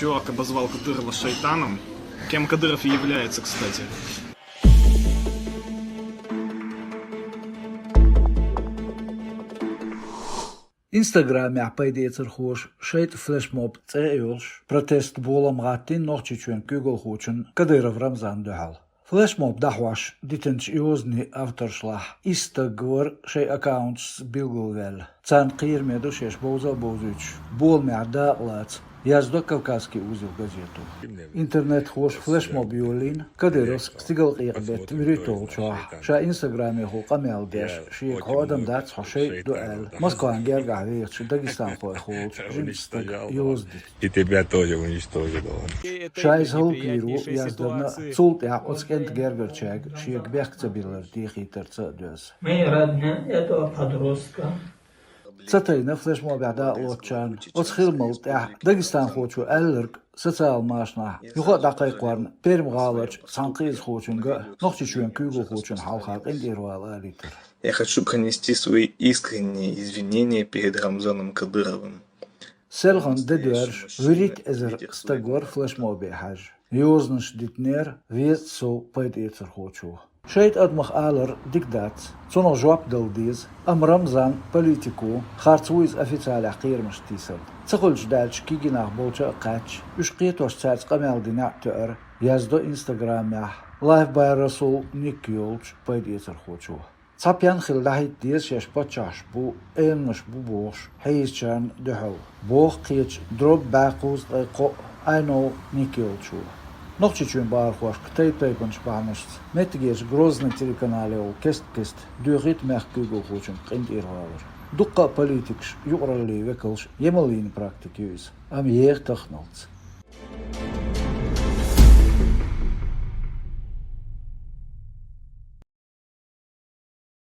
чувак обозвал Кадырова шайтаном. Кем Кадыров и является, кстати. Instagram paydeetser خوش شيت فلاش موب تايولش بروتست بولا مغاتين نوختشون كوغل خوشن كديرف رمضان دحل فلاش موب دحواش ديتنش يوزني افترشلاح استغور شي اكاونتس بيلغوغل تان قير ميدو شيش بوزا بوزوش بول معداقلات يازدو كوكاسكي وزيل газету. Интернет خوش فلاش موب يولين كديرس ستيغل قيقبت مريتول شاح شا انستغرامي ху قميل ديش شيك هو ادم داتس حشي دوال موسكو انجرغا веч Дагестан хой холч жинстаг юзди. И тебя тоже уничтожит он. Шайз холпиру яздана цулт я оцкент гергерчаг шиек бехцабилер дихитерца дөс. Мы родня этого подростка. Цатайна флеш моб яда лотчан оцхилмалт я Дагестан хочу эллерг социал машна юха дақайқварн пермгалач санқиз хочунга нохчичуен кюгл хочун халхак индирвала литер. Я хочу принести свои искренние извинения перед Рамзаном Кадыровым. Селхан дедуэрш вирит эзер стагвар флеш моби хаж. Юзнаш дитнер вест со пайдетер хочу. Шейт адмах алер дикдат, цоно жваб далдиз, ам Рамзан политику, харцуиз официаля қирмаш тисад. Цахулж дальч кигинах болча қач, ушқиетош цац қамял дина тюр, яздо инстаграмях, лайф бай Расул Никюлч пайдетер хочу. Цапян хилдахит диз шеш бачаш бу, энмаш бу бош, хейчан духал. Бох қич дроб бақуз айқо айно Никюлчу. Нохчичуен бархуаш ктей пейпанш бамашт. Метгеш грозный телеканале ол кест дюрит мягкюгл хочун қинд ирвалар. Дукка политикш юралли векалш емалин практикюз. Ам ех тахналц.